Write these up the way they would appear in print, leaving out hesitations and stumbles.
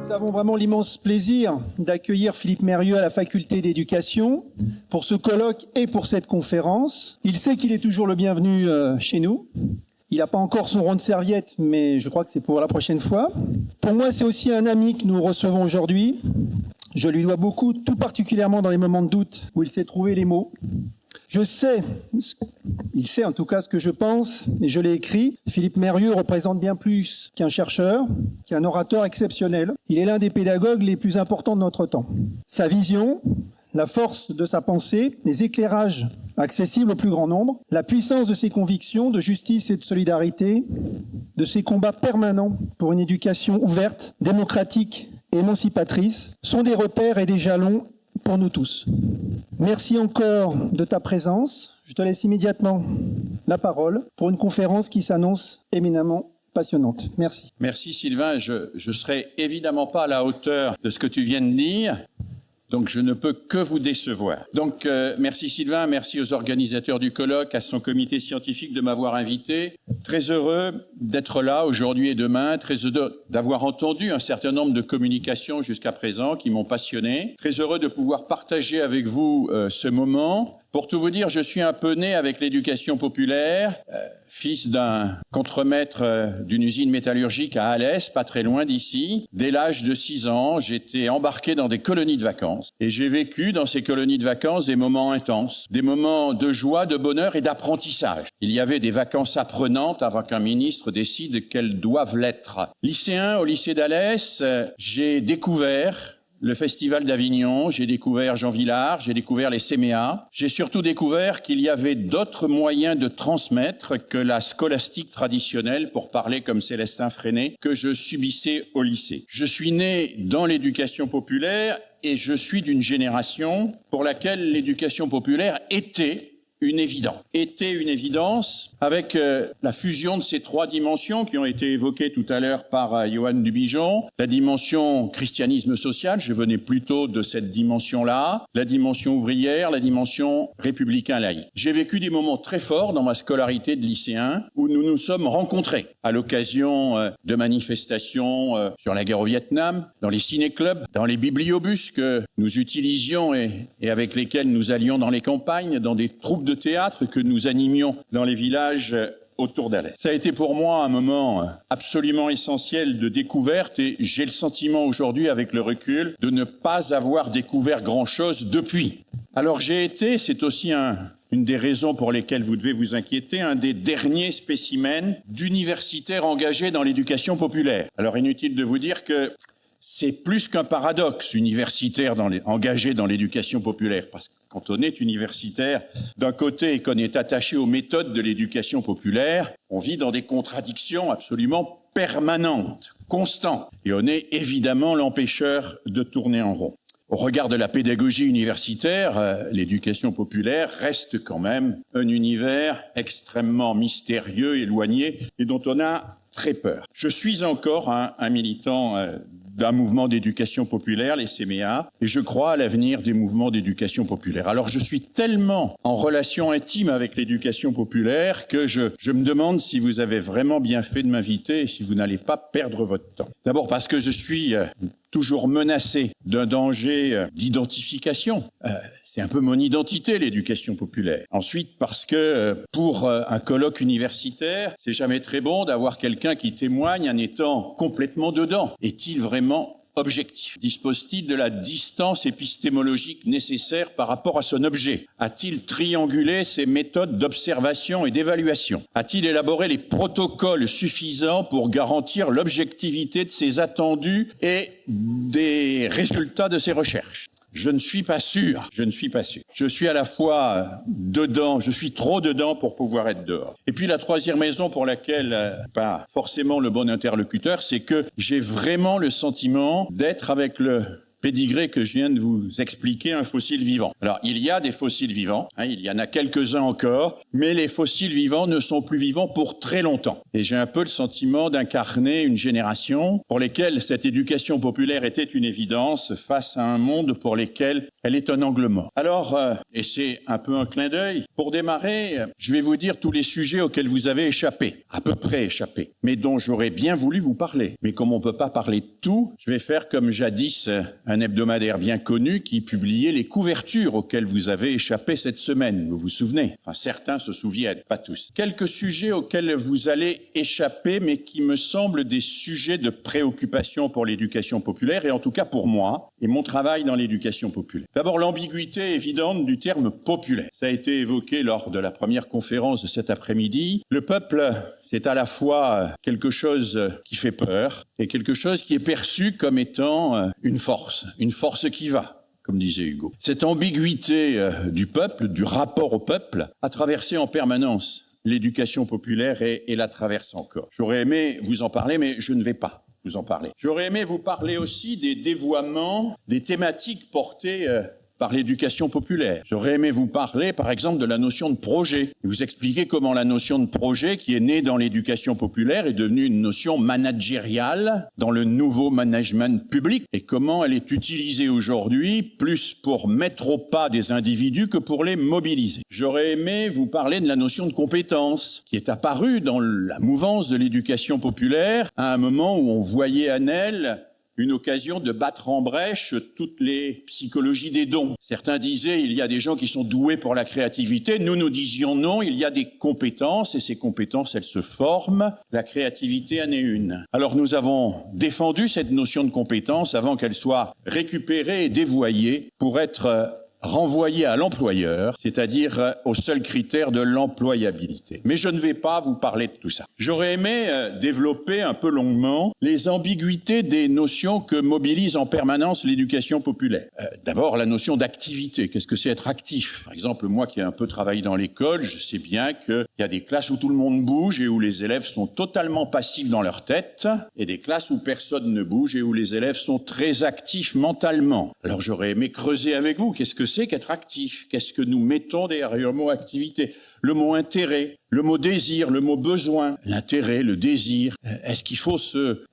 Nous avons vraiment l'immense plaisir d'accueillir Philippe Mérieux à la faculté d'éducation pour ce colloque et pour cette conférence. Il sait qu'il est toujours le bienvenu chez nous. Il n'a pas encore son rond de serviette, mais je crois que c'est pour la prochaine fois. Pour moi, c'est aussi un ami que nous recevons aujourd'hui. Je lui dois beaucoup, tout particulièrement dans les moments de doute où il sait trouver les mots. Il sait en tout cas ce que je pense, et je l'ai écrit. Philippe Mérieux représente bien plus qu'un chercheur, qu'un orateur exceptionnel. Il est l'un des pédagogues les plus importants de notre temps. Sa vision, la force de sa pensée, les éclairages accessibles au plus grand nombre, la puissance de ses convictions de justice et de solidarité, de ses combats permanents pour une éducation ouverte, démocratique et émancipatrice, sont des repères et des jalons pour nous tous. Merci encore de ta présence. Je te laisse immédiatement la parole pour une conférence qui s'annonce éminemment passionnante. Merci. Merci Sylvain. Je serai évidemment pas à la hauteur de ce que tu viens de dire. Donc, je ne peux que vous décevoir. Donc, merci Sylvain, merci aux organisateurs du colloque, à son comité scientifique de m'avoir invité. Très heureux d'être là aujourd'hui et demain, très heureux d'avoir entendu un certain nombre de communications jusqu'à présent qui m'ont passionné. Très heureux de pouvoir partager avec vous ce moment. Pour tout vous dire, je suis un peu né avec l'éducation populaire, fils d'un contremaître d'une usine métallurgique à Alès, pas très loin d'ici. Dès l'âge de 6 ans, j'étais embarqué dans des colonies de vacances. Et j'ai vécu dans ces colonies de vacances des moments intenses, des moments de joie, de bonheur et d'apprentissage. Il y avait des vacances apprenantes avant qu'un ministre décide qu'elles doivent l'être. Lycéen au lycée d'Alès, j'ai découvert le Festival d'Avignon, j'ai découvert Jean Vilar, j'ai découvert les CMA. J'ai surtout découvert qu'il y avait d'autres moyens de transmettre que la scolastique traditionnelle, pour parler comme Célestin Freinet, que je subissais au lycée. Je suis né dans l'éducation populaire et je suis d'une génération pour laquelle l'éducation populaire était une évidence avec la fusion de ces 3 dimensions qui ont été évoquées tout à l'heure par Johan Dubigeon. La dimension christianisme social, je venais plutôt de cette dimension-là, la dimension ouvrière, la dimension républicain laïque. J'ai vécu des moments très forts dans ma scolarité de lycéen où nous nous sommes rencontrés à l'occasion de manifestations sur la guerre au Vietnam, dans les ciné-clubs, dans les bibliobus que nous utilisions et avec lesquels nous allions dans les campagnes, dans des troupes de théâtre que nous animions dans les villages autour d'Alès. Ça a été pour moi un moment absolument essentiel de découverte et j'ai le sentiment aujourd'hui, avec le recul, de ne pas avoir découvert grand-chose depuis. Alors j'ai été, c'est aussi une des raisons pour lesquelles vous devez vous inquiéter, un des derniers spécimens d'universitaires engagés dans l'éducation populaire. Alors inutile de vous dire que c'est plus qu'un paradoxe universitaire engagé dans l'éducation populaire, parce que quand on est universitaire, d'un côté, et qu'on est attaché aux méthodes de l'éducation populaire, on vit dans des contradictions absolument permanentes, constantes. Et on est évidemment l'empêcheur de tourner en rond. Au regard de la pédagogie universitaire, l'éducation populaire reste quand même un univers extrêmement mystérieux, éloigné, et dont on a très peur. Je suis encore un militant d'un mouvement d'éducation populaire, les CMA, et je crois à l'avenir des mouvements d'éducation populaire. Alors je suis tellement en relation intime avec l'éducation populaire que je me demande si vous avez vraiment bien fait de m'inviter et si vous n'allez pas perdre votre temps. D'abord parce que je suis toujours menacé d'un danger d'identification. C'est un peu mon identité, l'éducation populaire. Ensuite, parce que pour un colloque universitaire, c'est jamais très bon d'avoir quelqu'un qui témoigne en étant complètement dedans. Est-il vraiment objectif? Dispose-t-il de la distance épistémologique nécessaire par rapport à son objet? A-t-il triangulé ses méthodes d'observation et d'évaluation? A-t-il élaboré les protocoles suffisants pour garantir l'objectivité de ses attendus et des résultats de ses recherches? Je ne suis pas sûr. Je suis à la fois dedans, je suis trop dedans pour pouvoir être dehors. Et puis la troisième raison pour laquelle, pas forcément le bon interlocuteur, c'est que j'ai vraiment le sentiment d'être avec le pédigré que je viens de vous expliquer, un fossile vivant. Alors, il y a des fossiles vivants, il y en a quelques-uns encore, mais les fossiles vivants ne sont plus vivants pour très longtemps. Et j'ai un peu le sentiment d'incarner une génération pour lesquelles cette éducation populaire était une évidence face à un monde pour lequel Elle est un angle mort. Alors, et c'est un peu un clin d'œil, pour démarrer, je vais vous dire tous les sujets auxquels vous avez échappé, à peu près échappé, mais dont j'aurais bien voulu vous parler. Mais comme on peut pas parler de tout, je vais faire comme jadis un hebdomadaire bien connu qui publiait les couvertures auxquelles vous avez échappé cette semaine. Vous vous souvenez? Enfin, certains se souviennent, pas tous. Quelques sujets auxquels vous allez échapper, mais qui me semblent des sujets de préoccupation pour l'éducation populaire, et en tout cas pour moi, et mon travail dans l'éducation populaire. D'abord, l'ambiguïté évidente du terme populaire. Ça a été évoqué lors de la première conférence de cet après-midi. Le peuple, c'est à la fois quelque chose qui fait peur et quelque chose qui est perçu comme étant une force qui va, comme disait Hugo. Cette ambiguïté du peuple, du rapport au peuple, a traversé en permanence l'éducation populaire et la traverse encore. J'aurais aimé vous en parler, mais je ne vais pas vous en parler. J'aurais aimé vous parler aussi des dévoiements, des thématiques portées par l'éducation populaire. J'aurais aimé vous parler, par exemple, de la notion de projet, et vous expliquer comment la notion de projet, qui est née dans l'éducation populaire, est devenue une notion managériale dans le nouveau management public, et comment elle est utilisée aujourd'hui plus pour mettre au pas des individus que pour les mobiliser. J'aurais aimé vous parler de la notion de compétence, qui est apparue dans la mouvance de l'éducation populaire à un moment où on voyait en elle une occasion de battre en brèche toutes les psychologies des dons. Certains disaient, il y a des gens qui sont doués pour la créativité. Nous disions non, il y a des compétences, et ces compétences, elles se forment. La créativité en est une. Alors nous avons défendu cette notion de compétence avant qu'elle soit récupérée et dévoyée pour être renvoyé à l'employeur, c'est-à-dire au seul critère de l'employabilité. Mais je ne vais pas vous parler de tout ça. J'aurais aimé développer un peu longuement les ambiguïtés des notions que mobilise en permanence l'éducation populaire. D'abord, la notion d'activité. Qu'est-ce que c'est être actif? Par exemple, moi qui ai un peu travaillé dans l'école, je sais bien qu'il y a des classes où tout le monde bouge et où les élèves sont totalement passifs dans leur tête, et des classes où personne ne bouge et où les élèves sont très actifs mentalement. Alors j'aurais aimé creuser avec vous. Qu'est-ce que c'est qu'être actif? Qu'est-ce que nous mettons derrière le mot activité? Le mot intérêt, le mot désir, le mot besoin, l'intérêt, le désir. Est-ce qu'il faut se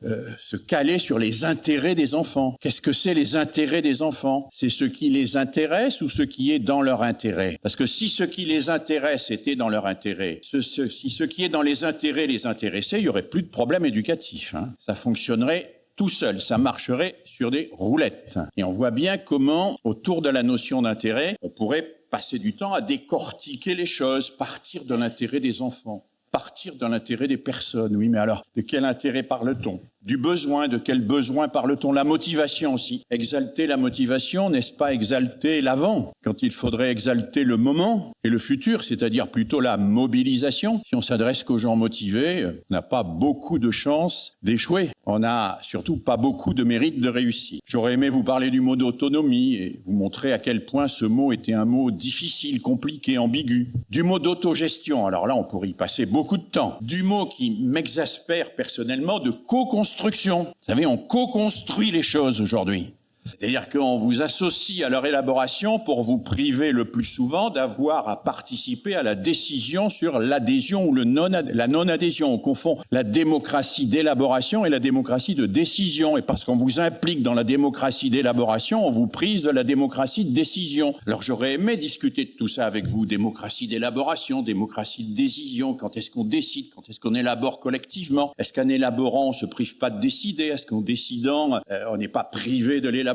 caler sur les intérêts des enfants? Qu'est-ce que c'est les intérêts des enfants? C'est ce qui les intéresse ou ce qui est dans leur intérêt? Parce que si ce qui les intéresse était dans leur intérêt, si ce qui est dans les intérêts les intéressait, il n'y aurait plus de problème éducatif. Ça fonctionnerait tout seul, ça marcherait sur des roulettes. Et on voit bien comment, autour de la notion d'intérêt, on pourrait passer du temps à décortiquer les choses, partir de l'intérêt des enfants, partir de l'intérêt des personnes. Oui, mais alors, de quel intérêt parle-t-on? Du besoin, de quel besoin parle-t-on? La motivation aussi. Exalter la motivation, n'est-ce pas exalter l'avant, quand il faudrait exalter le moment et le futur, c'est-à-dire plutôt la mobilisation? Si on s'adresse qu'aux gens motivés, on n'a pas beaucoup de chances d'échouer. On n'a surtout pas beaucoup de mérite de réussir. J'aurais aimé vous parler du mot d'autonomie et vous montrer à quel point ce mot était un mot difficile, compliqué, ambigu. Du mot d'autogestion, alors là on pourrait y passer beaucoup de temps. Du mot qui m'exaspère personnellement, de co-construction. Vous savez, on co-construit les choses aujourd'hui. C'est-à-dire qu'on vous associe à leur élaboration pour vous priver le plus souvent d'avoir à participer à la décision sur l'adhésion ou la non-adhésion. On confond la démocratie d'élaboration et la démocratie de décision. Et parce qu'on vous implique dans la démocratie d'élaboration, on vous prise de la démocratie de décision. Alors j'aurais aimé discuter de tout ça avec vous. Démocratie d'élaboration, démocratie de décision. Quand est-ce qu'on décide? Quand est-ce qu'on élabore collectivement? Est-ce qu'en élaborant, on se prive pas de décider? Est-ce qu'en décidant, on n'est pas privé de l'élaboration?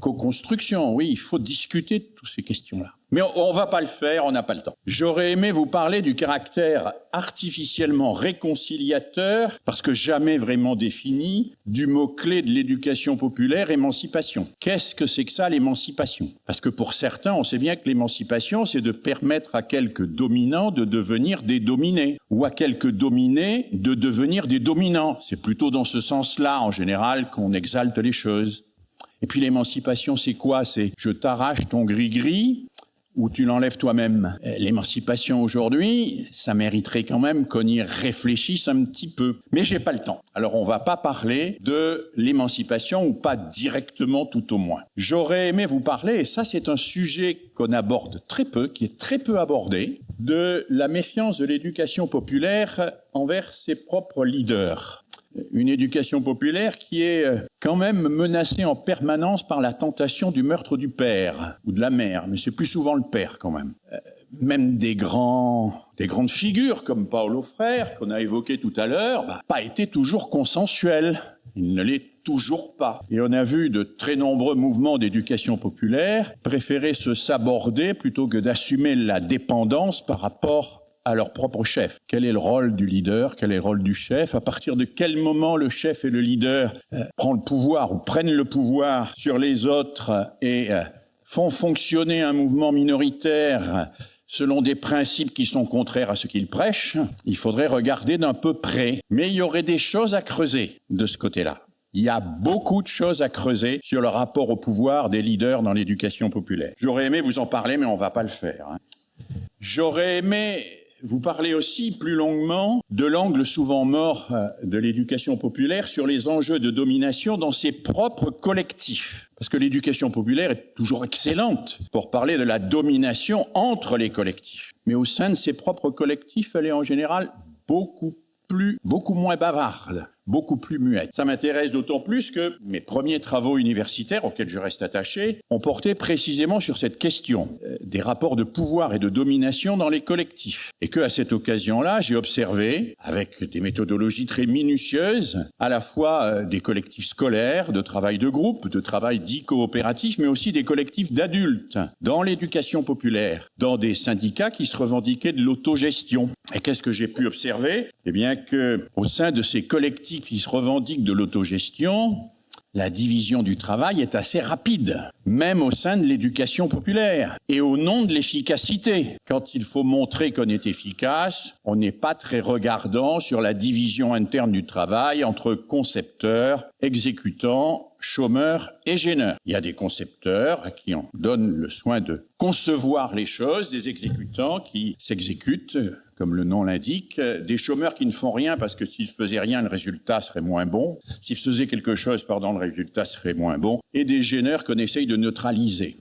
Co-construction, oui, il faut discuter de toutes ces questions-là. Mais on va pas le faire, on n'a pas le temps. J'aurais aimé vous parler du caractère artificiellement réconciliateur, parce que jamais vraiment défini, du mot-clé de l'éducation populaire, émancipation. Qu'est-ce que c'est que ça, l'émancipation? Parce que pour certains, on sait bien que l'émancipation, c'est de permettre à quelques dominants de devenir des dominés, ou à quelques dominés de devenir des dominants. C'est plutôt dans ce sens-là, en général, qu'on exalte les choses. Et puis l'émancipation, c'est quoi? C'est je t'arrache ton gris-gris ou tu l'enlèves toi-même. L'émancipation aujourd'hui, ça mériterait quand même qu'on y réfléchisse un petit peu. Mais j'ai pas le temps. Alors on va pas parler de l'émancipation ou pas directement tout au moins. J'aurais aimé vous parler, et ça c'est un sujet qu'on aborde très peu, qui est très peu abordé, de la méfiance de l'éducation populaire envers ses propres leaders. Une éducation populaire qui est quand même menacé en permanence par la tentation du meurtre du père ou de la mère, mais c'est plus souvent le père quand même. Même des grandes figures comme Paulo Freire, qu'on a évoqué tout à l'heure, pas été toujours consensuel. Il ne l'est toujours pas. Et on a vu de très nombreux mouvements d'éducation populaire préférer se saborder plutôt que d'assumer la dépendance par rapport à leur propre chef. Quel est le rôle du leader? Quel est le rôle du chef? À partir de quel moment le chef et le leader prennent le pouvoir ou prennent le pouvoir sur les autres et font fonctionner un mouvement minoritaire selon des principes qui sont contraires à ce qu'ils prêchent? Il faudrait regarder d'un peu près. Mais il y aurait des choses à creuser de ce côté-là. Il y a beaucoup de choses à creuser sur le rapport au pouvoir des leaders dans l'éducation populaire. J'aurais aimé vous en parler, mais on ne va pas le faire. J'aurais aimé vous parler aussi plus longuement de l'angle souvent mort de l'éducation populaire sur les enjeux de domination dans ses propres collectifs. Parce que l'éducation populaire est toujours excellente pour parler de la domination entre les collectifs. Mais au sein de ses propres collectifs, elle est en général beaucoup moins bavarde, beaucoup plus muette. Ça m'intéresse d'autant plus que mes premiers travaux universitaires, auxquels je reste attaché, ont porté précisément sur cette question des rapports de pouvoir et de domination dans les collectifs. Et que, à cette occasion-là, j'ai observé, avec des méthodologies très minutieuses, à la fois des collectifs scolaires, de travail de groupe, de travail dit coopératif, mais aussi des collectifs d'adultes dans l'éducation populaire, dans des syndicats qui se revendiquaient de l'autogestion. Et qu'est-ce que j'ai pu observer? Eh bien que, au sein de ces collectifs qui se revendiquent de l'autogestion, la division du travail est assez rapide, même au sein de l'éducation populaire, et au nom de l'efficacité. Quand il faut montrer qu'on est efficace, on n'est pas très regardant sur la division interne du travail entre concepteurs, exécutants, chômeurs et gêneurs. Il y a des concepteurs à qui on donne le soin de concevoir les choses, des exécutants qui s'exécutent, comme le nom l'indique, des chômeurs qui ne font rien parce que s'ils faisaient rien, le résultat serait moins bon. S'ils faisaient quelque chose, le résultat serait moins bon. Et des gêneurs qu'on essaye de neutraliser.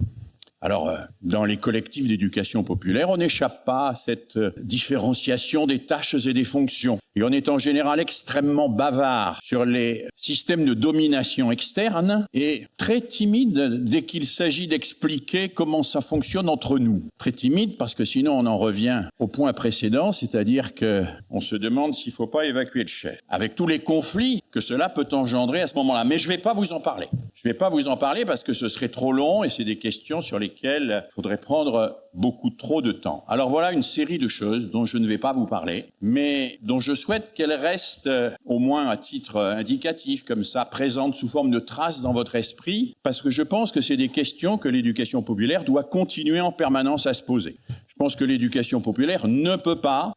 Alors, dans les collectifs d'éducation populaire, on n'échappe pas à cette différenciation des tâches et des fonctions. Et on est en général extrêmement bavard sur les systèmes de domination externe et très timide dès qu'il s'agit d'expliquer comment ça fonctionne entre nous. Très timide parce que sinon on en revient au point précédent, c'est-à-dire qu'on se demande s'il ne faut pas évacuer le chef. Avec tous les conflits que cela peut engendrer à ce moment-là. Mais je ne vais pas vous en parler. Je ne vais pas vous en parler parce que ce serait trop long et c'est des questions sur lesquelles il faudrait prendre beaucoup trop de temps. Alors voilà une série de choses dont je ne vais pas vous parler, mais dont je souhaite qu'elles restent, au moins à titre indicatif, comme ça, présentes sous forme de traces dans votre esprit, parce que je pense que c'est des questions que l'éducation populaire doit continuer en permanence à se poser. Je pense que l'éducation populaire ne peut pas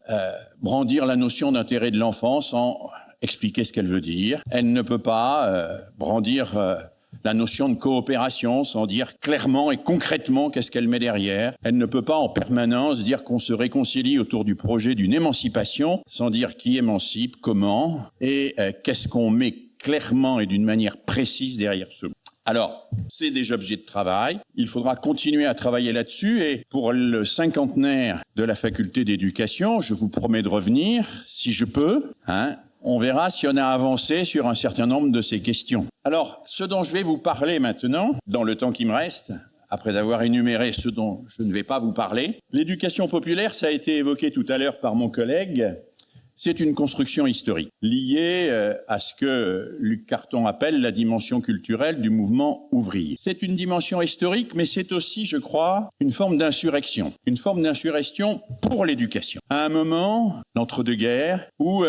brandir la notion d'intérêt de l'enfant sans expliquer ce qu'elle veut dire. Elle ne peut pas brandir la notion de coopération sans dire clairement et concrètement qu'est-ce qu'elle met derrière. Elle ne peut pas en permanence dire qu'on se réconcilie autour du projet d'une émancipation sans dire qui émancipe, comment et qu'est-ce qu'on met clairement et d'une manière précise derrière ce mot. Alors, c'est des objets de travail. Il faudra continuer à travailler là-dessus et pour le cinquantenaire de la faculté d'éducation, je vous promets de revenir, si je peux, on verra si on a avancé sur un certain nombre de ces questions. Alors, ce dont je vais vous parler maintenant, dans le temps qui me reste, après avoir énuméré ce dont je ne vais pas vous parler, l'éducation populaire, ça a été évoqué tout à l'heure par mon collègue, c'est une construction historique liée à ce que Luc Carton appelle la dimension culturelle du mouvement ouvrier. C'est une dimension historique, mais c'est aussi, je crois, une forme d'insurrection pour l'éducation. À un moment, l'entre-deux-guerres, où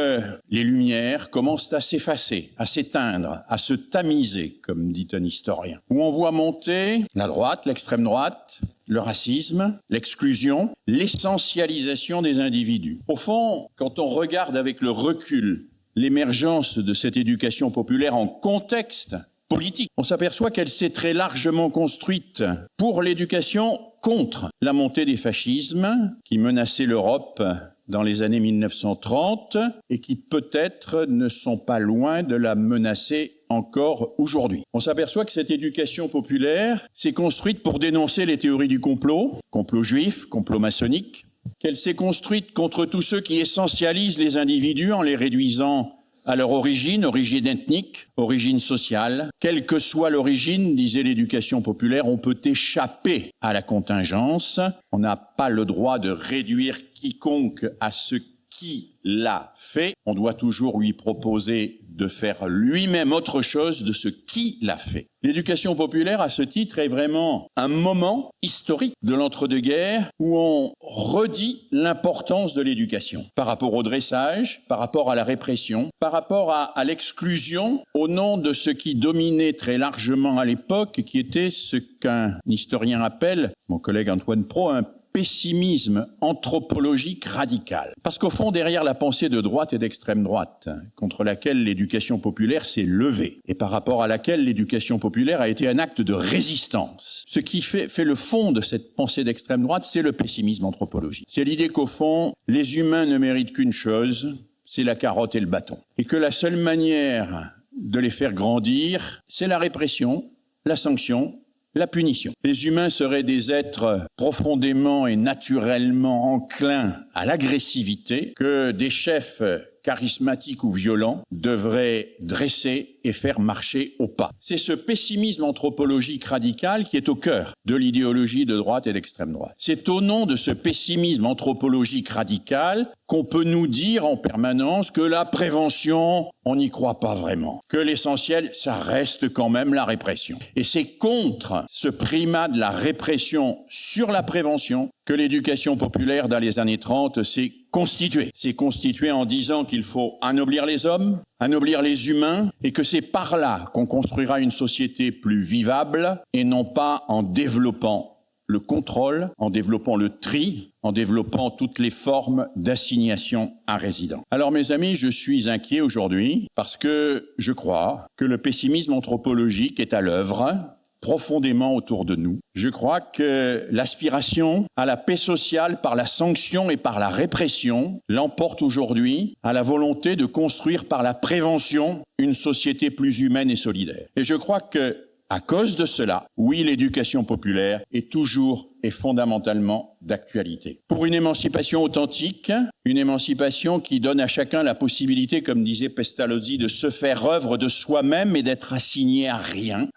les lumières commencent à s'effacer, à s'éteindre, à se tamiser, comme dit un historien, où on voit monter la droite, l'extrême droite, le racisme, l'exclusion, l'essentialisation des individus. Au fond, quand on regarde avec le recul l'émergence de cette éducation populaire en contexte politique, on s'aperçoit qu'elle s'est très largement construite pour l'éducation contre la montée des fascismes qui menaçaient l'Europe dans les années 1930 et qui peut-être ne sont pas loin de la menacer encore aujourd'hui. On s'aperçoit que cette éducation populaire s'est construite pour dénoncer les théories du complot juif, complot maçonnique, qu'elle s'est construite contre tous ceux qui essentialisent les individus en les réduisant à leur origine, origine ethnique, origine sociale. Quelle que soit l'origine, disait l'éducation populaire, on peut échapper à la contingence. On n'a pas le droit de réduire quiconque à ce qui l'a fait. On doit toujours lui proposer de faire lui-même autre chose de ce qui l'a fait. L'éducation populaire, à ce titre, est vraiment un moment historique de l'entre-deux-guerres où on redit l'importance de l'éducation par rapport au dressage, par rapport à la répression, par rapport à l'exclusion au nom de ce qui dominait très largement à l'époque, qui était ce qu'un historien appelle, mon collègue Antoine Pro, un pessimisme anthropologique radical. Parce qu'au fond, derrière la pensée de droite et d'extrême droite, contre laquelle l'éducation populaire s'est levée, et par rapport à laquelle l'éducation populaire a été un acte de résistance, ce qui fait le fond de cette pensée d'extrême droite, c'est le pessimisme anthropologique. C'est l'idée qu'au fond, les humains ne méritent qu'une chose, c'est la carotte et le bâton. Et que la seule manière de les faire grandir, c'est la répression, la sanction, la punition. Les humains seraient des êtres profondément et naturellement enclins à l'agressivité que des chefs charismatiques ou violents devraient dresser et faire marcher au pas. C'est ce pessimisme anthropologique radical qui est au cœur de l'idéologie de droite et d'extrême droite. C'est au nom de ce pessimisme anthropologique radical qu'on peut nous dire en permanence que la prévention, on n'y croit pas vraiment. Que l'essentiel, ça reste quand même la répression. Et c'est contre ce primat de la répression sur la prévention que l'éducation populaire dans les années 30 s'est constituée. C'est constitué en disant qu'il faut anoblir les hommes, anoblir les humains, et que c'est par là qu'on construira une société plus vivable, et non pas en développant le contrôle, en développant le tri, en développant toutes les formes d'assignation à résidence. Alors mes amis, je suis inquiet aujourd'hui parce que je crois que le pessimisme anthropologique est à l'œuvre profondément autour de nous. Je crois que l'aspiration à la paix sociale par la sanction et par la répression l'emporte aujourd'hui à la volonté de construire par la prévention une société plus humaine et solidaire. Et je crois que, à cause de cela, oui, l'éducation populaire est toujours et fondamentalement d'actualité. Pour une émancipation authentique, une émancipation qui donne à chacun la possibilité, comme disait Pestalozzi, de se faire œuvre de soi-même et d'être assigné à rien.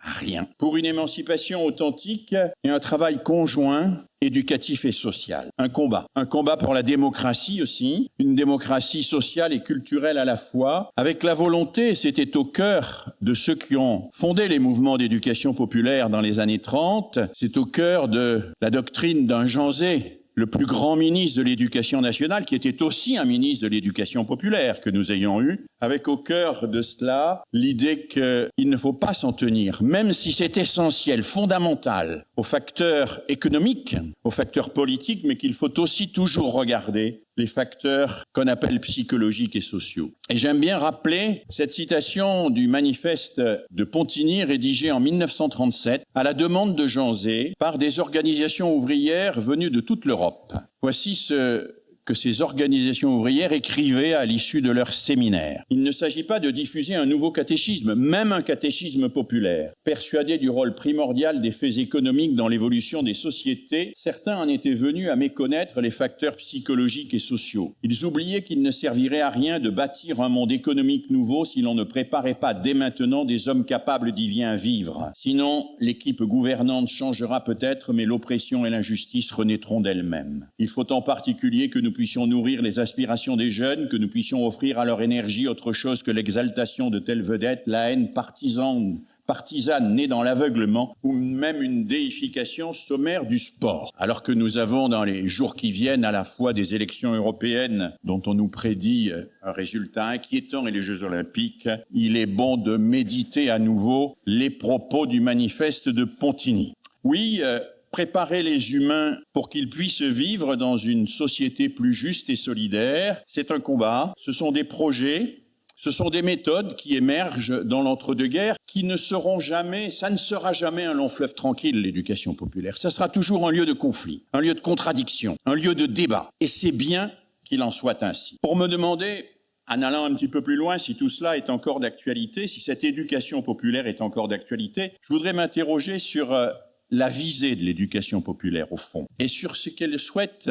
Pour une émancipation authentique et un travail conjoint, éducatif et social. Un combat pour la démocratie aussi, une démocratie sociale et culturelle à la fois, avec la volonté, c'était au cœur de ceux qui ont fondé les mouvements d'éducation populaire dans les années 30, c'est au cœur de la doctrine d'un Jean Zay, le plus grand ministre de l'Éducation nationale, qui était aussi un ministre de l'Éducation populaire que nous ayons eu, avec au cœur de cela l'idée qu'il ne faut pas s'en tenir, même si c'est essentiel, fondamental, aux facteurs économiques, aux facteurs politiques, mais qu'il faut aussi toujours regarder les facteurs qu'on appelle psychologiques et sociaux. Et j'aime bien rappeler cette citation du manifeste de Pontigny rédigé en 1937 à la demande de Jean Zay par des organisations ouvrières venues de toute l'Europe. Voici ce que ces organisations ouvrières écrivaient à l'issue de leur séminaire. Il ne s'agit pas de diffuser un nouveau catéchisme, même un catéchisme populaire. Persuadés du rôle primordial des faits économiques dans l'évolution des sociétés, certains en étaient venus à méconnaître les facteurs psychologiques et sociaux. Ils oubliaient qu'il ne servirait à rien de bâtir un monde économique nouveau si l'on ne préparait pas dès maintenant des hommes capables d'y bien vivre. Sinon, l'équipe gouvernante changera peut-être, mais l'oppression et l'injustice renaîtront d'elles-mêmes. Il faut en particulier que nous puissions nourrir les aspirations des jeunes, que nous puissions offrir à leur énergie autre chose que l'exaltation de telles vedettes, la haine partisane née dans l'aveuglement, ou même une déification sommaire du sport. Alors que nous avons dans les jours qui viennent à la fois des élections européennes dont on nous prédit un résultat inquiétant et les Jeux olympiques, il est bon de méditer à nouveau les propos du manifeste de Pontigny. Oui, préparer les humains pour qu'ils puissent vivre dans une société plus juste et solidaire, c'est un combat, ce sont des projets, ce sont des méthodes qui émergent dans l'entre-deux-guerres, qui ne seront jamais, ça ne sera jamais un long fleuve tranquille, l'éducation populaire. Ça sera toujours un lieu de conflit, un lieu de contradiction, un lieu de débat. Et c'est bien qu'il en soit ainsi. Pour me demander, en allant un petit peu plus loin, si tout cela est encore d'actualité, si cette éducation populaire est encore d'actualité, je voudrais m'interroger sur la visée de l'éducation populaire, au fond, et sur ce qu'elle souhaite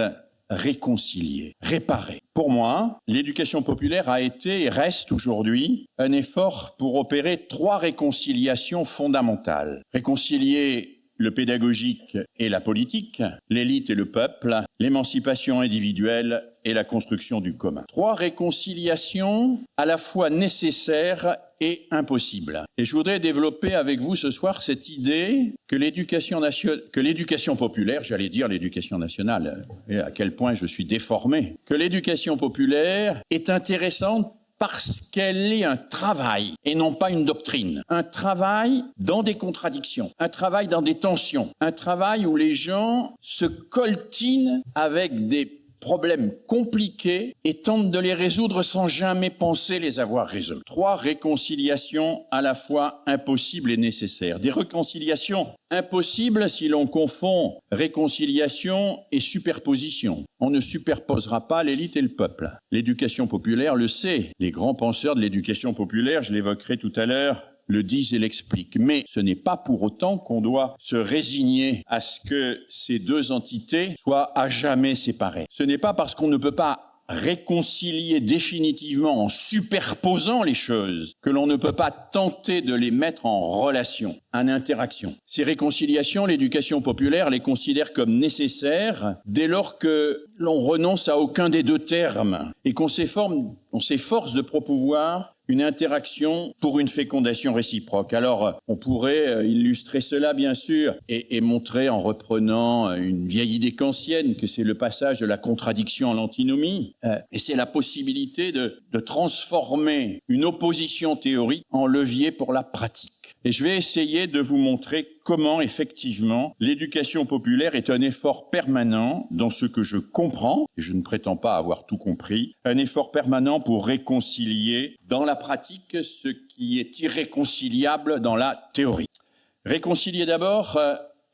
réconcilier, réparer. Pour moi, l'éducation populaire a été et reste aujourd'hui un effort pour opérer 3 réconciliations fondamentales. Réconcilier le pédagogique et la politique, l'élite et le peuple, l'émancipation individuelle et la construction du commun. 3 réconciliations à la fois nécessaires et impossibles. Et je voudrais développer avec vous ce soir cette idée que l'éducation populaire, j'allais dire l'éducation nationale, et à quel point je suis déformé, que l'éducation populaire est intéressante parce qu'elle est un travail et non pas une doctrine. Un travail dans des contradictions, un travail dans des tensions, un travail où les gens se coltinent avec des problèmes compliqués et tentent de les résoudre sans jamais penser les avoir résolus. 3 réconciliations à la fois impossibles et nécessaires. Des réconciliations impossibles si l'on confond réconciliation et superposition. On ne superposera pas l'élite et le peuple. L'éducation populaire le sait. Les grands penseurs de l'éducation populaire, je l'évoquerai tout à l'heure, le disent et l'expliquent. Mais ce n'est pas pour autant qu'on doit se résigner à ce que ces 2 entités soient à jamais séparées. Ce n'est pas parce qu'on ne peut pas réconcilier définitivement en superposant les choses que l'on ne peut pas tenter de les mettre en relation, en interaction. Ces réconciliations, l'éducation populaire les considère comme nécessaires dès lors que l'on renonce à aucun des 2 termes et qu'on s'efforce de promouvoir une interaction pour une fécondation réciproque. Alors, on pourrait illustrer cela, bien sûr, et montrer en reprenant une vieille idée kantienne que c'est le passage de la contradiction à l'antinomie, et c'est la possibilité de transformer une opposition théorique en levier pour la pratique. Et je vais essayer de vous montrer comment, effectivement, l'éducation populaire est un effort permanent dans ce que je comprends, et je ne prétends pas avoir tout compris, un effort permanent pour réconcilier dans la pratique ce qui est irréconciliable dans la théorie. Réconcilier d'abord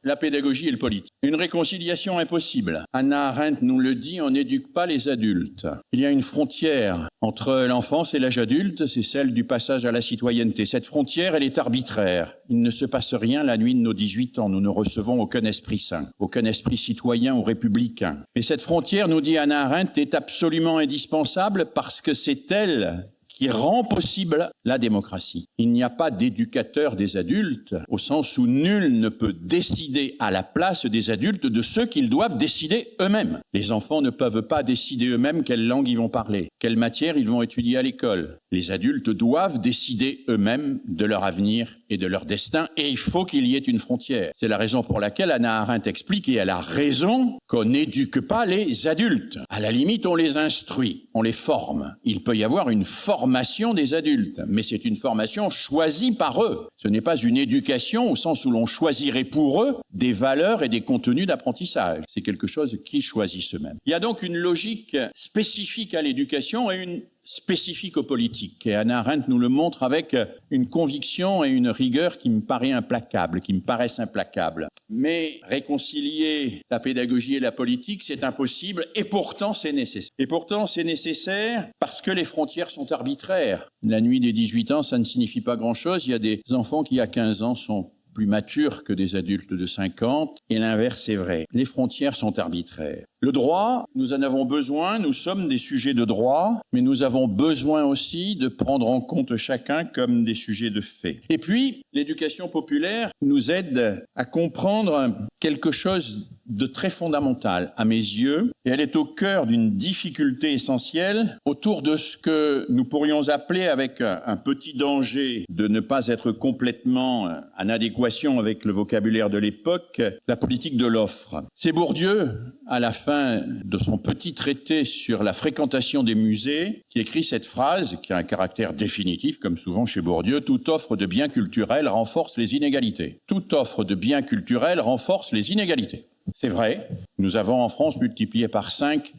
la pédagogie et le politique. Une réconciliation impossible. Hannah Arendt nous le dit, on n'éduque pas les adultes. Il y a une frontière entre l'enfance et l'âge adulte, c'est celle du passage à la citoyenneté. Cette frontière, elle est arbitraire. Il ne se passe rien la nuit de nos 18 ans. Nous ne recevons aucun esprit saint, aucun esprit citoyen ou républicain. Et cette frontière, nous dit Hannah Arendt, est absolument indispensable parce que c'est elle qui rend possible la démocratie. Il n'y a pas d'éducateur des adultes, au sens où nul ne peut décider à la place des adultes de ce qu'ils doivent décider eux-mêmes. Les enfants ne peuvent pas décider eux-mêmes quelle langue ils vont parler, quelle matière ils vont étudier à l'école. Les adultes doivent décider eux-mêmes de leur avenir et de leur destin, et il faut qu'il y ait une frontière. C'est la raison pour laquelle Hannah Arendt explique, et elle a raison, qu'on n'éduque pas les adultes. À la limite, on les instruit, on les forme. Il peut y avoir une formation des adultes, mais c'est une formation choisie par eux. Ce n'est pas une éducation au sens où l'on choisirait pour eux des valeurs et des contenus d'apprentissage. C'est quelque chose qu'ils choisissent eux-mêmes. Il y a donc une logique spécifique à l'éducation et une spécifique aux politiques. Et Hannah Arendt nous le montre avec une conviction et une rigueur qui me paraissent implacables. Mais réconcilier la pédagogie et la politique, c'est impossible, et pourtant c'est nécessaire. Et pourtant c'est nécessaire parce que les frontières sont arbitraires. La nuit des 18 ans, ça ne signifie pas grand-chose. Il y a des enfants qui, à 15 ans, sont plus matures que des adultes de 50, et l'inverse est vrai. Les frontières sont arbitraires. Le droit, nous en avons besoin, nous sommes des sujets de droit, mais nous avons besoin aussi de prendre en compte chacun comme des sujets de fait. Et puis, l'éducation populaire nous aide à comprendre quelque chose de très fondamental à mes yeux, et elle est au cœur d'une difficulté essentielle autour de ce que nous pourrions appeler, avec un petit danger de ne pas être complètement en adéquation avec le vocabulaire de l'époque, la politique de l'offre. C'est Bourdieu, à la fin de son petit traité sur la fréquentation des musées, qui écrit cette phrase, qui a un caractère définitif, comme souvent chez Bourdieu: « Toute offre de biens culturels renforce les inégalités. » Toute offre de biens culturels renforce les inégalités. C'est vrai, nous avons en France multiplié par 5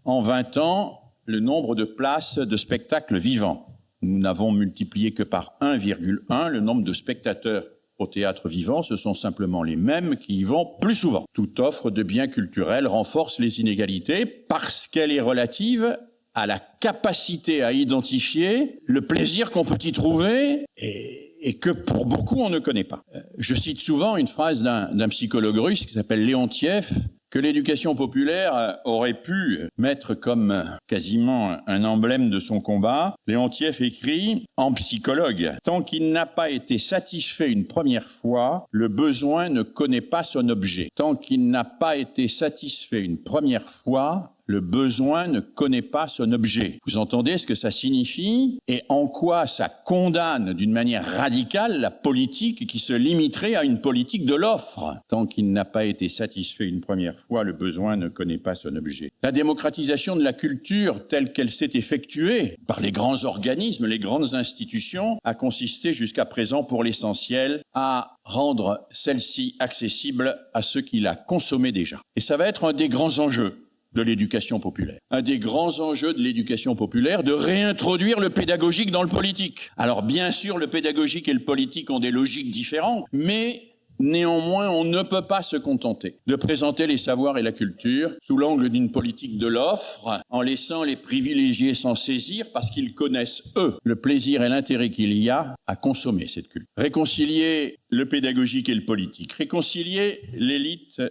en 20 ans le nombre de places de spectacles vivants. Nous n'avons multiplié que par 1,1 le nombre de spectateurs au théâtre vivant. Ce sont simplement les mêmes qui y vont plus souvent. Toute offre de biens culturels renforce les inégalités parce qu'elle est relative à la capacité à identifier le plaisir qu'on peut y trouver et que pour beaucoup on ne connaît pas. Je cite souvent une phrase d'un psychologue russe qui s'appelle Léontiev, que l'éducation populaire aurait pu mettre comme quasiment un emblème de son combat. Léontief écrit en psychologue: « Tant qu'il n'a pas été satisfait une première fois, le besoin ne connaît pas son objet. Tant qu'il n'a pas été satisfait une première fois, le besoin ne connaît pas son objet. » Vous entendez ce que ça signifie et en quoi ça condamne d'une manière radicale la politique qui se limiterait à une politique de l'offre. Tant qu'il n'a pas été satisfait une première fois, le besoin ne connaît pas son objet. La démocratisation de la culture telle qu'elle s'est effectuée par les grands organismes, les grandes institutions, a consisté jusqu'à présent pour l'essentiel à rendre celle-ci accessible à ceux qui la consommaient déjà. Et ça va être un des grands enjeux de l'éducation populaire. Un des grands enjeux de l'éducation populaire, de réintroduire le pédagogique dans le politique. Alors bien sûr, le pédagogique et le politique ont des logiques différentes, mais néanmoins, on ne peut pas se contenter de présenter les savoirs et la culture sous l'angle d'une politique de l'offre, en laissant les privilégiés s'en saisir parce qu'ils connaissent, eux, le plaisir et l'intérêt qu'il y a à consommer cette culture. Réconcilier le pédagogique et le politique, réconcilier l'élite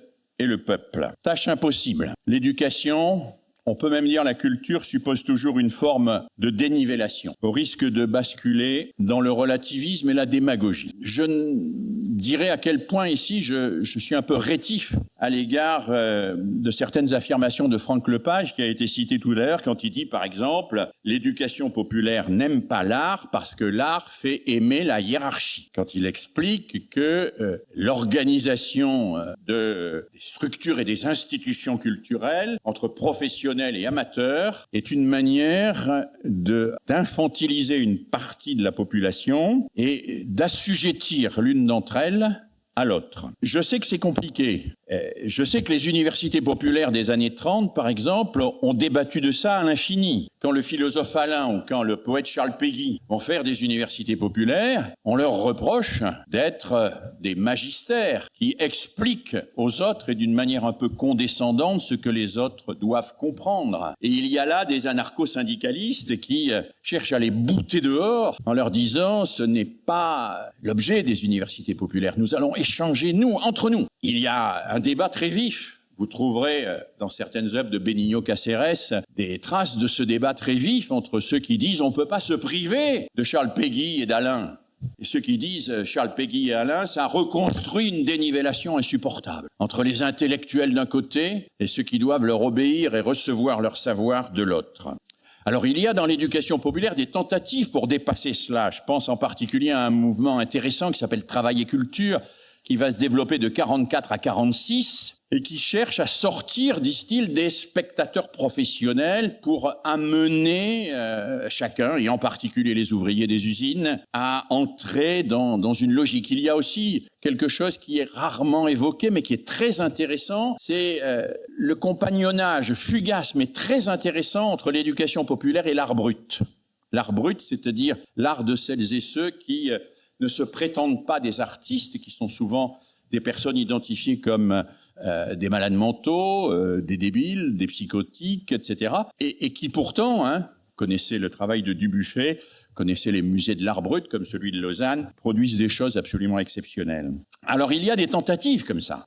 et le peuple. Tâche impossible. L'éducation, on peut même dire la culture, suppose toujours une forme de dénivellation, au risque de basculer dans le relativisme et la démagogie. Je dirais à quel point ici je suis un peu rétif à l'égard de certaines affirmations de Franck Lepage, qui a été cité tout à l'heure, quand il dit par exemple « L'éducation populaire n'aime pas l'art parce que l'art fait aimer la hiérarchie ». Quand il explique que l'organisation des structures et des institutions culturelles entre professionnels et amateurs est une manière d'infantiliser une partie de la population et d'assujettir l'une d'entre elles à l'autre. Je sais que c'est compliqué. Je sais que les universités populaires des années 30, par exemple, ont débattu de ça à l'infini. Quand le philosophe Alain ou quand le poète Charles Péguy vont faire des universités populaires, on leur reproche d'être des magistères qui expliquent aux autres et d'une manière un peu condescendante ce que les autres doivent comprendre. Et il y a là des anarcho-syndicalistes qui cherchent à les bouter dehors en leur disant « ce n'est pas l'objet des universités populaires, nous allons échanger, nous, entre nous ». Il y a un débat très vif. Vous trouverez dans certaines œuvres de Benigno Cáceres des traces de ce débat très vif entre ceux qui disent on ne peut pas se priver de Charles Péguy et d'Alain, et ceux qui disent Charles Péguy et Alain, ça reconstruit une dénivellation insupportable entre les intellectuels d'un côté et ceux qui doivent leur obéir et recevoir leur savoir de l'autre. Alors il y a dans l'éducation populaire des tentatives pour dépasser cela. Je pense en particulier à un mouvement intéressant qui s'appelle Travail et Culture, qui va se développer de 44 à 46 et qui cherche à sortir, disent-ils, des spectateurs professionnels pour amener chacun, et en particulier les ouvriers des usines, à entrer dans une logique. Il y a aussi quelque chose qui est rarement évoqué, mais qui est très intéressant, c'est le compagnonnage fugace, mais très intéressant entre l'éducation populaire et l'art brut. L'art brut, c'est-à-dire l'art de celles et ceux qui ne se prétendent pas des artistes, qui sont souvent des personnes identifiées comme des malades mentaux, des débiles, des psychotiques, etc. Et qui pourtant, connaissez le travail de Dubuffet, connaissez les musées de l'art brut comme celui de Lausanne, produisent des choses absolument exceptionnelles. Alors il y a des tentatives comme ça.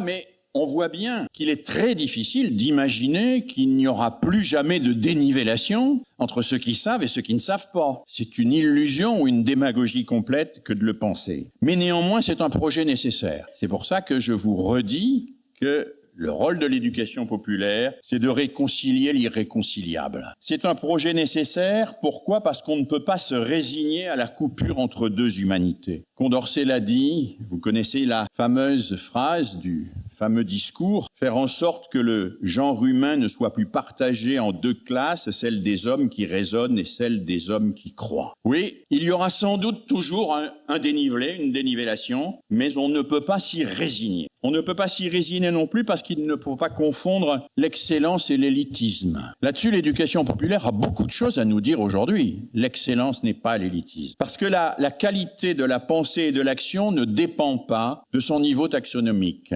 Mais on voit bien qu'il est très difficile d'imaginer qu'il n'y aura plus jamais de dénivellation entre ceux qui savent et ceux qui ne savent pas. C'est une illusion ou une démagogie complète que de le penser. Mais néanmoins, c'est un projet nécessaire. C'est pour ça que je vous redis que le rôle de l'éducation populaire, c'est de réconcilier l'irréconciliable. C'est un projet nécessaire. Pourquoi ? Parce qu'on ne peut pas se résigner à la coupure entre deux humanités. Condorcet l'a dit, vous connaissez la fameuse phrase du fameux discours, faire en sorte que le genre humain ne soit plus partagé en deux classes, celle des hommes qui raisonnent et celle des hommes qui croient. Oui, il y aura sans doute toujours un dénivelé, une dénivellation, mais on ne peut pas s'y résigner. On ne peut pas s'y résigner non plus parce qu'il ne faut pas confondre l'excellence et l'élitisme. Là-dessus, l'éducation populaire a beaucoup de choses à nous dire aujourd'hui. L'excellence n'est pas l'élitisme. Parce que la qualité de la pensée et de l'action ne dépend pas de son niveau taxonomique,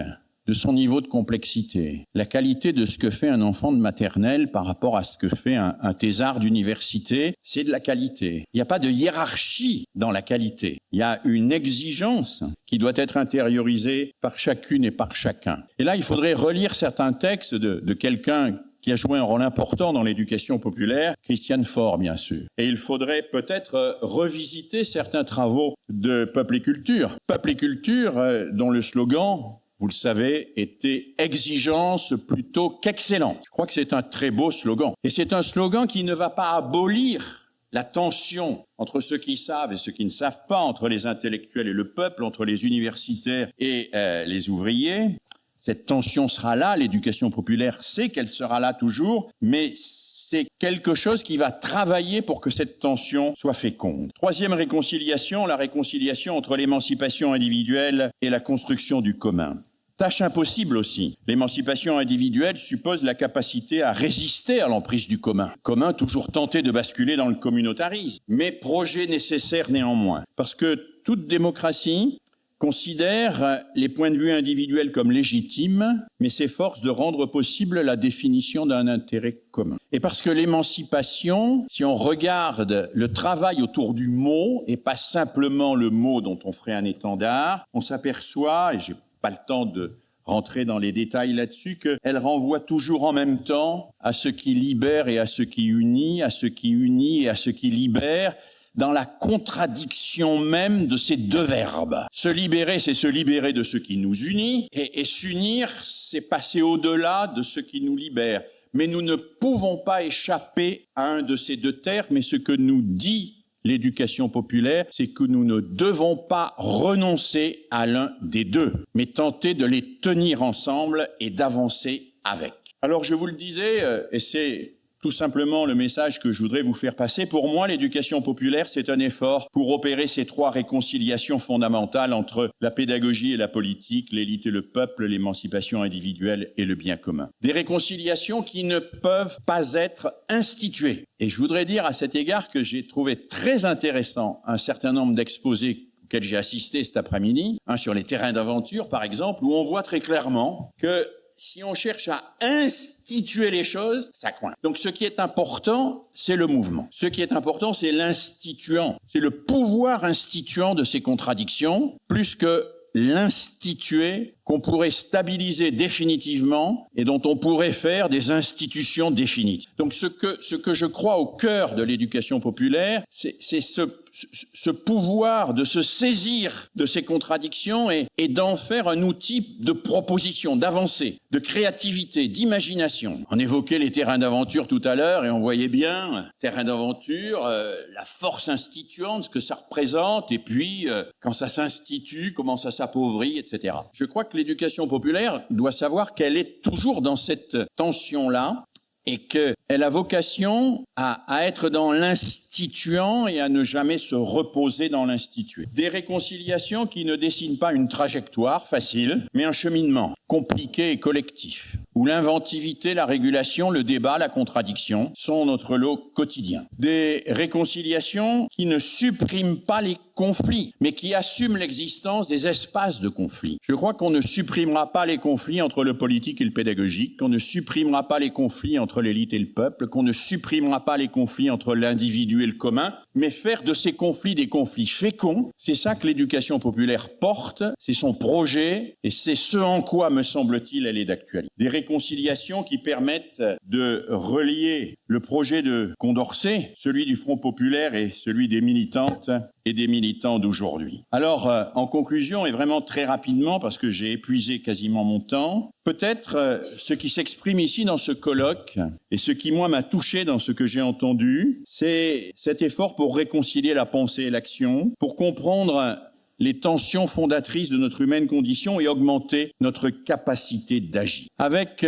de son niveau de complexité, la qualité de ce que fait un enfant de maternelle par rapport à ce que fait un thésard d'université, c'est de la qualité. Il n'y a pas de hiérarchie dans la qualité. Il y a une exigence qui doit être intériorisée par chacune et par chacun. Et là, il faudrait relire certains textes de quelqu'un qui a joué un rôle important dans l'éducation populaire, Christiane Faure, bien sûr. Et il faudrait peut-être revisiter certains travaux de Peuple et Culture. Peuple et Culture, dont le slogan, vous le savez, était « exigence plutôt qu'excellence ». Je crois que c'est un très beau slogan. Et c'est un slogan qui ne va pas abolir la tension entre ceux qui savent et ceux qui ne savent pas, entre les intellectuels et le peuple, entre les universitaires et les ouvriers. Cette tension sera là, l'éducation populaire sait qu'elle sera là toujours, mais c'est quelque chose qui va travailler pour que cette tension soit féconde. Troisième réconciliation, la réconciliation entre l'émancipation individuelle et la construction du commun. Tâche impossible aussi. L'émancipation individuelle suppose la capacité à résister à l'emprise du commun. Commun toujours tenté de basculer dans le communautarisme, mais projet nécessaire néanmoins. Parce que toute démocratie considère les points de vue individuels comme légitimes, mais s'efforce de rendre possible la définition d'un intérêt commun. Et parce que l'émancipation, si on regarde le travail autour du mot, et pas simplement le mot dont on ferait un étendard, on s'aperçoit, et j'ai pas le temps de rentrer dans les détails là-dessus, qu'elle renvoie toujours en même temps à ce qui libère et à ce qui unit, à ce qui unit et à ce qui libère, dans la contradiction même de ces deux verbes. Se libérer, c'est se libérer de ce qui nous unit, et s'unir, c'est passer au-delà de ce qui nous libère. Mais nous ne pouvons pas échapper à un de ces deux termes, et ce que nous dit l'éducation populaire, c'est que nous ne devons pas renoncer à l'un des deux, mais tenter de les tenir ensemble et d'avancer avec. Alors je vous le disais, et c'est tout simplement le message que je voudrais vous faire passer. Pour moi, l'éducation populaire, c'est un effort pour opérer ces trois réconciliations fondamentales entre la pédagogie et la politique, l'élite et le peuple, l'émancipation individuelle et le bien commun. Des réconciliations qui ne peuvent pas être instituées. Et je voudrais dire à cet égard que j'ai trouvé très intéressant un certain nombre d'exposés auxquels j'ai assisté cet après-midi, sur les terrains d'aventure par exemple, où on voit très clairement que si on cherche à instituer les choses, ça coince. Donc ce qui est important, c'est le mouvement. Ce qui est important, c'est l'instituant. C'est le pouvoir instituant de ces contradictions, plus que l'instituer qu'on pourrait stabiliser définitivement et dont on pourrait faire des institutions définitives. Donc ce que je crois au cœur de l'éducation populaire, c'est ce pouvoir de se saisir de ces contradictions et d'en faire un outil de proposition, d'avancée, de créativité, d'imagination. On évoquait les terrains d'aventure tout à l'heure et on voyait bien, terrain d'aventure, la force instituante, ce que ça représente, et puis quand ça s'institue, comment ça s'appauvrit, etc. Je crois que l'éducation populaire doit savoir qu'elle est toujours dans cette tension-là, et qu'elle a vocation à être dans l'instituant et à ne jamais se reposer dans l'institué. Des réconciliations qui ne dessinent pas une trajectoire facile, mais un cheminement compliqué et collectif, où l'inventivité, la régulation, le débat, la contradiction sont notre lot quotidien. Des réconciliations qui ne suppriment pas les conflits, mais qui assument l'existence des espaces de conflit. Je crois qu'on ne supprimera pas les conflits entre le politique et le pédagogique, qu'on ne supprimera pas les conflits entre l'élite et le peuple, qu'on ne supprimera pas les conflits entre l'individu et le commun, mais faire de ces conflits des conflits féconds, c'est ça que l'éducation populaire porte, c'est son projet, et c'est ce en quoi, me semble-t-il, elle est d'actualité. Des réconciliations qui permettent de relier le projet de Condorcet, celui du Front populaire et celui des militantes et des militants d'aujourd'hui. Alors, en conclusion, et vraiment très rapidement, parce que j'ai épuisé quasiment mon temps, peut-être ce qui s'exprime ici dans ce colloque, et ce qui, moi, m'a touché dans ce que j'ai entendu, c'est cet effort pour réconcilier la pensée et l'action, pour comprendre les tensions fondatrices de notre humaine condition et augmenter notre capacité d'agir. Avec,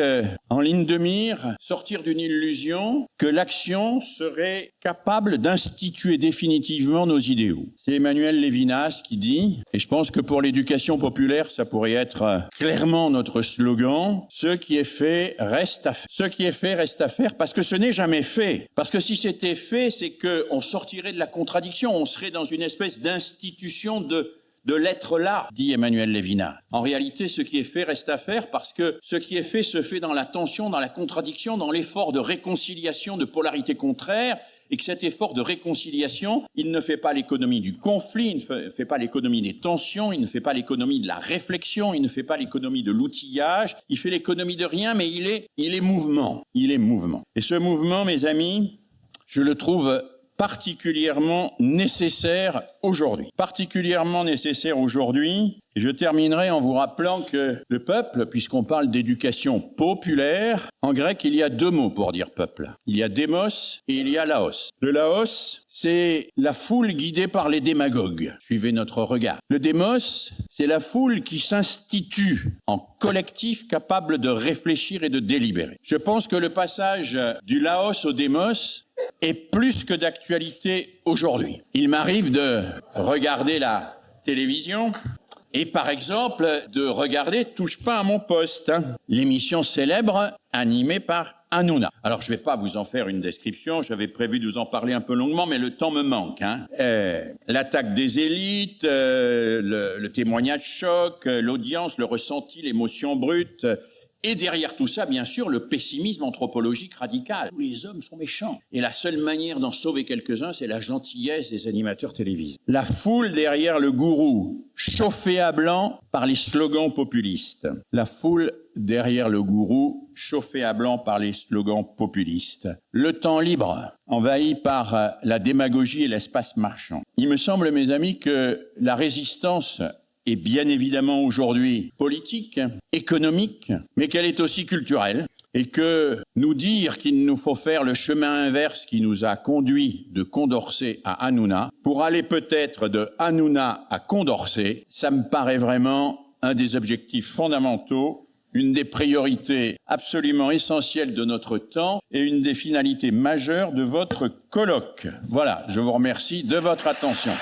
en ligne de mire, sortir d'une illusion que l'action serait capable d'instituer définitivement nos idéaux. C'est Emmanuel Lévinas qui dit, et je pense que pour l'éducation populaire, ça pourrait être clairement notre slogan, ce qui est fait reste à faire. Ce qui est fait reste à faire parce que ce n'est jamais fait. Parce que si c'était fait, c'est qu'on sortirait de la contradiction, on serait dans une espèce d'institution de de l'être là, dit Emmanuel Levinas. En réalité, ce qui est fait reste à faire parce que ce qui est fait se fait dans la tension, dans la contradiction, dans l'effort de réconciliation de polarités contraires, et que cet effort de réconciliation, il ne fait pas l'économie du conflit, il ne fait pas l'économie des tensions, il ne fait pas l'économie de la réflexion, il ne fait pas l'économie de l'outillage, il fait l'économie de rien, mais il est mouvement. Il est mouvement. Et ce mouvement, mes amis, je le trouve particulièrement nécessaire aujourd'hui. Particulièrement nécessaire aujourd'hui. Et je terminerai en vous rappelant que le peuple, puisqu'on parle d'éducation populaire, en grec, il y a deux mots pour dire peuple. Il y a démos et il y a laos. Le laos, c'est la foule guidée par les démagogues. Suivez notre regard. Le démos, c'est la foule qui s'institue en collectif capable de réfléchir et de délibérer. Je pense que le passage du laos au démos est plus que d'actualité aujourd'hui. Il m'arrive de regarder la télévision et par exemple de regarder Touche pas à mon poste, l'émission célèbre animée par Hanouna. Alors je vais pas vous en faire une description, j'avais prévu de vous en parler un peu longuement, mais le temps me manque. L'attaque des élites, le témoignage choc, l'audience, le ressenti, l'émotion brute. Et derrière tout ça, bien sûr, le pessimisme anthropologique radical. Tous les hommes sont méchants. Et la seule manière d'en sauver quelques-uns, c'est la gentillesse des animateurs télévisés. La foule derrière le gourou, chauffée à blanc par les slogans populistes. La foule derrière le gourou, chauffée à blanc par les slogans populistes. Le temps libre, envahi par la démagogie et l'espace marchand. Il me semble, mes amis, que la résistance est bien évidemment aujourd'hui politique, économique, mais qu'elle est aussi culturelle, et que nous dire qu'il nous faut faire le chemin inverse qui nous a conduit de Condorcet à Hanouna, pour aller peut-être de Hanouna à Condorcet, ça me paraît vraiment un des objectifs fondamentaux, une des priorités absolument essentielles de notre temps et une des finalités majeures de votre colloque. Voilà, je vous remercie de votre attention.